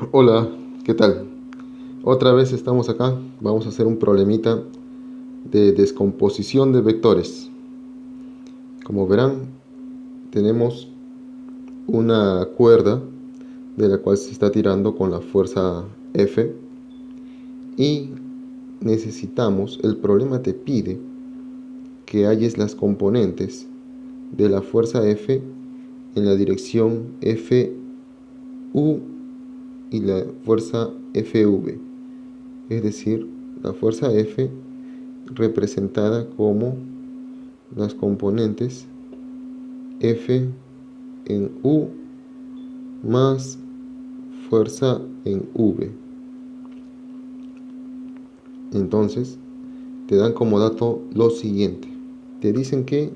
Hola, ¿qué tal? Otra vez estamos acá. Vamos a hacer un problemita de descomposición de vectores. Como verán, tenemos una cuerda de la cual se está tirando con la fuerza F y necesitamos, el problema te pide que halles las componentes de la fuerza F en la dirección FU y la fuerza FV, es decir, la fuerza F representada como las componentes F en U más fuerza en V. Entonces, te dan como dato lo siguiente. Te dicen que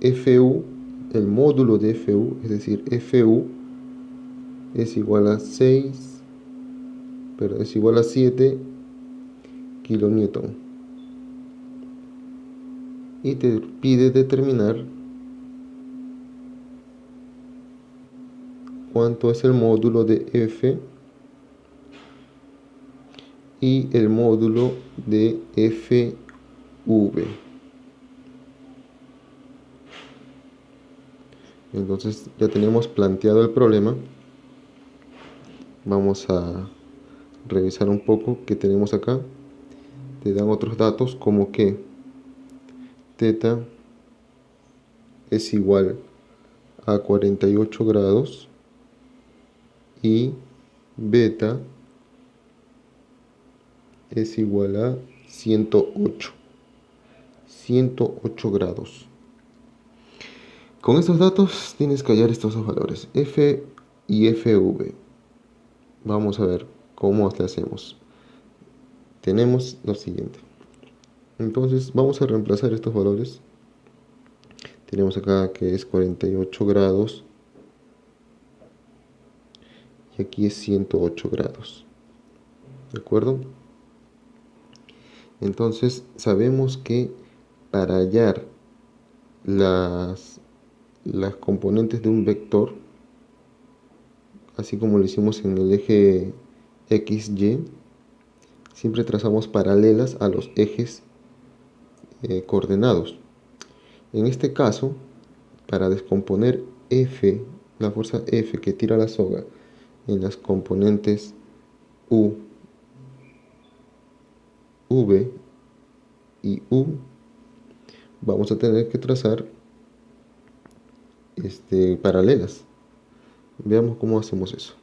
FU, el módulo de FU, es decir, FU es igual a 6, pero es igual a 7 kilonewton. Y te pide determinar cuánto es el módulo de F y el módulo de FV. Entonces ya tenemos planteado el problema. Vamos a revisar un poco qué tenemos acá. Te dan otros datos como que teta es igual a 48 grados y beta es igual a 108 grados. Con estos datos tienes que hallar estos dos valores, F y FV. Vamos a ver cómo le hacemos. Tenemos lo siguiente. Entonces vamos a reemplazar estos valores. Tenemos acá que es 48 grados y aquí es 108 grados. ¿De acuerdo? Entonces sabemos que para hallar las componentes de un vector, así como lo hicimos en el eje XY, siempre trazamos paralelas a los ejes coordenados. En este caso, para descomponer F, la fuerza F que tira la soga, en las componentes U, V y U, vamos a tener que trazar paralelas. Veamos cómo hacemos eso.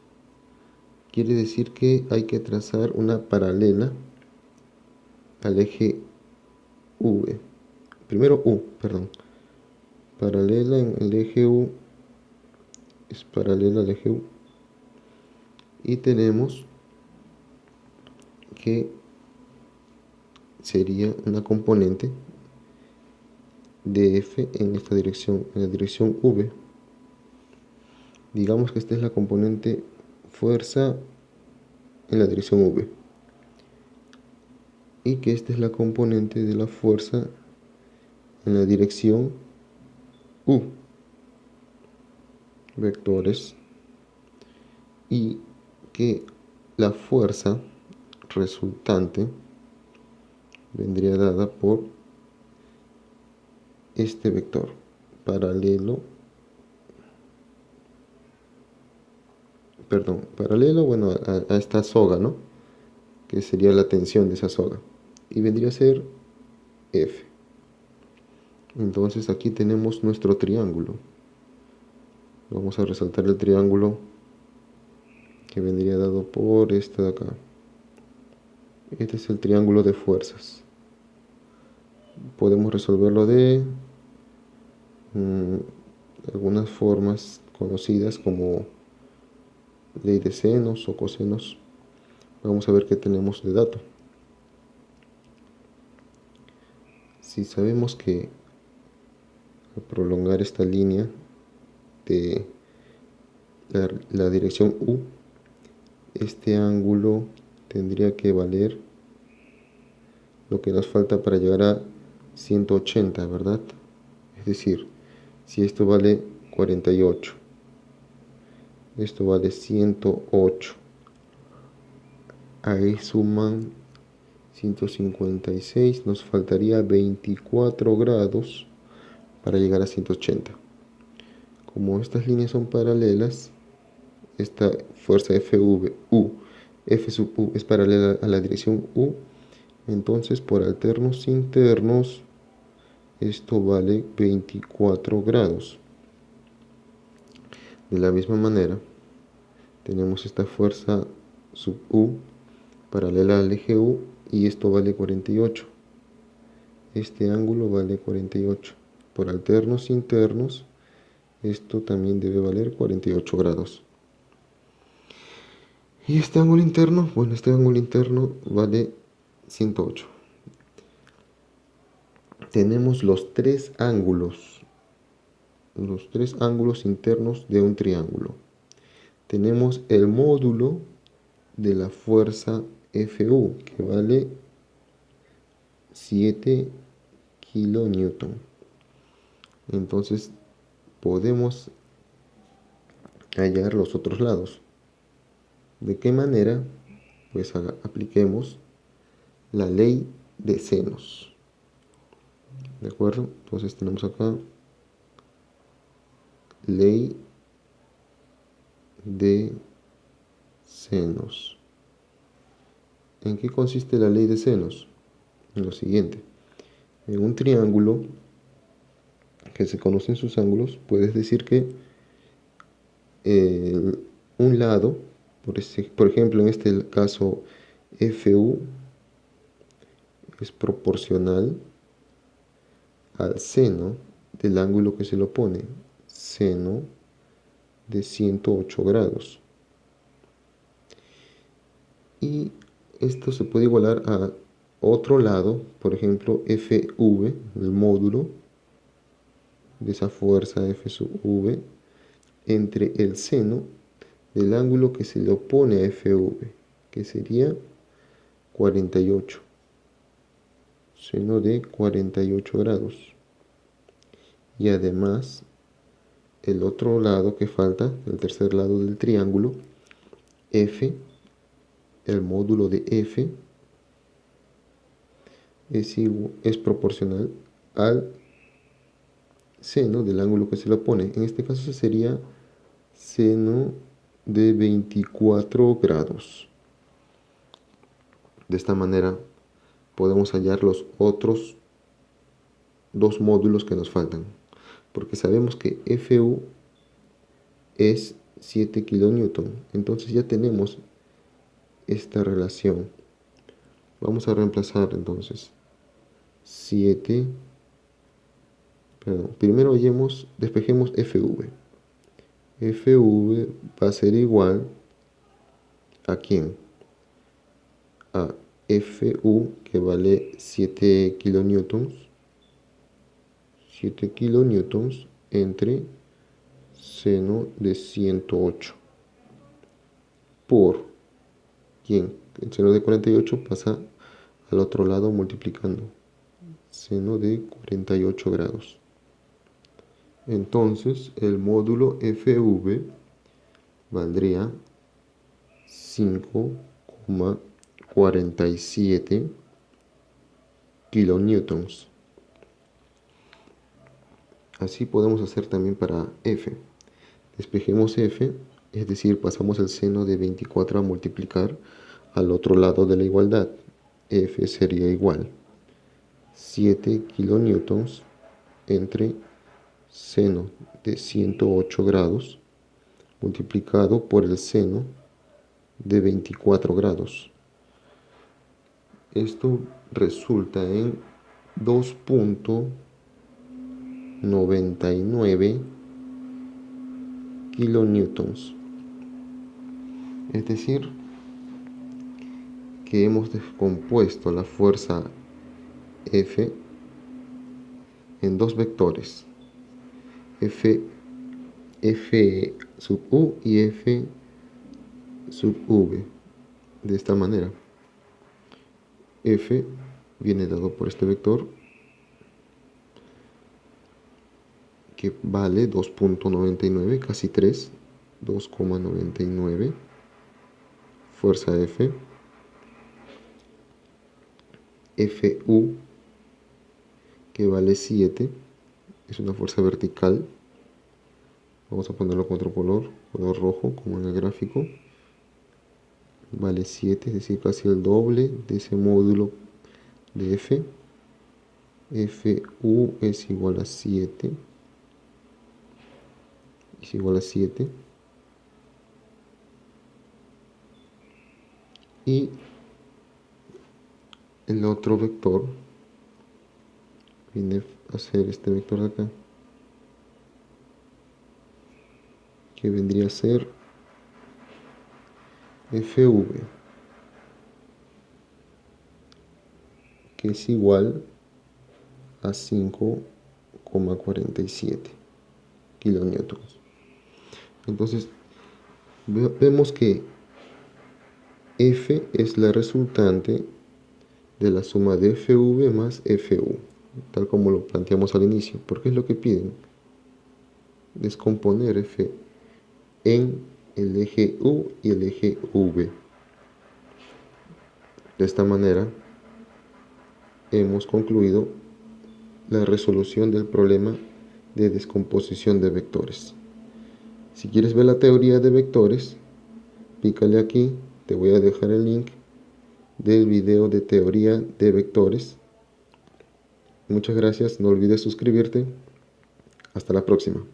Quiere decir que hay que trazar una paralela al eje V. Primero U, perdón. Paralela en el eje U. Es paralela al eje U. Y tenemos que sería una componente de F en esta dirección, en la dirección V. Digamos que esta es la componente fuerza en la dirección V. Y que esta es la componente de la fuerza en la dirección U. Vectores. Y que la fuerza resultante vendría dada por este vector paralelo, bueno, a esta soga, ¿no? Que sería la tensión de esa soga, y vendría a ser F. Entonces aquí tenemos nuestro triángulo. Vamos a resaltar el triángulo que vendría dado por este de acá. Este es el triángulo de fuerzas. Podemos resolverlo de algunas formas conocidas como ley de senos o cosenos. Vamos a ver qué tenemos de dato. Si sabemos que al prolongar esta línea de la dirección U, este ángulo tendría que valer lo que nos falta para llegar a 180, ¿verdad? Es decir, si esto vale 48 Esto vale 108. Ahí suman 156. Nos faltaría 24 grados para llegar a 180. Como estas líneas son paralelas, esta fuerza F sub U es paralela a la dirección U, entonces por alternos internos esto vale 24 grados. De la misma manera, tenemos esta fuerza sub U paralela al eje U y esto vale 48. Este ángulo vale 48. Por alternos internos, esto también debe valer 48 grados. Y este ángulo interno, bueno, este ángulo interno vale 108. Tenemos los tres ángulos internos de un triángulo. Tenemos el módulo de la fuerza Fu, que vale 7 kilonewton. Entonces podemos hallar los otros lados. ¿De qué manera? Pues apliquemos la ley de senos. ¿De acuerdo? Entonces tenemos acá ley de senos. ¿En qué consiste la ley de senos? En lo siguiente. En un triángulo que se conocen sus ángulos, puedes decir que un lado, por ejemplo, en este caso FU es proporcional al seno del ángulo que se le opone, seno de 108 grados. Y esto se puede igualar a otro lado, por ejemplo, FV, el módulo de esa fuerza F sub V, entre el seno del ángulo que se le opone a FV, que sería 48. Seno de 48 grados. Y además, el otro lado que falta, el tercer lado del triángulo, F, el módulo de F, es proporcional al seno del ángulo que se le opone. En este caso sería seno de 24 grados. De esta manera podemos hallar los otros dos módulos que nos faltan, porque sabemos que Fu es 7 kilonewton. Entonces ya tenemos esta relación. Vamos a reemplazar entonces 7. Primero despejemos FV. FV va a ser igual a ¿quién? A Fu, que vale 7 kilonewtons. 7 kilonewtons entre seno de 108 por ¿quién? El seno de 48 pasa al otro lado multiplicando, seno de 48 grados. Entonces el módulo FV valdría 5,47 kilonewtons. Así podemos hacer también para F. Despejemos F, es decir, pasamos el seno de 24 a multiplicar al otro lado de la igualdad. F sería igual 7 kilonewtons entre seno de 108 grados multiplicado por el seno de 24 grados. Esto resulta en 2,99 kilonewtons. Es decir, que hemos descompuesto la fuerza F en dos vectores, F sub U y F sub V. De esta manera, F viene dado por este vector, que vale 2,99, casi 3, 2,99, fuerza F, Fu, que vale 7, es una fuerza vertical. Vamos a ponerlo con otro color rojo, como en el gráfico. Vale 7, es decir, casi el doble de ese módulo de F. Fu es igual a 7. Es igual a 7. Y el otro vector viene a ser este vector de acá, que vendría a ser Fv, que es igual a 5,47 kilonewtons. Entonces vemos que F es la resultante de la suma de Fv más Fu, tal como lo planteamos al inicio, porque es lo que piden: descomponer F en el eje U y el eje V. De esta manera hemos concluido la resolución del problema de descomposición de vectores. Si quieres ver la teoría de vectores, pícale aquí, te voy a dejar el link del video de teoría de vectores. Muchas gracias, no olvides suscribirte. Hasta la próxima.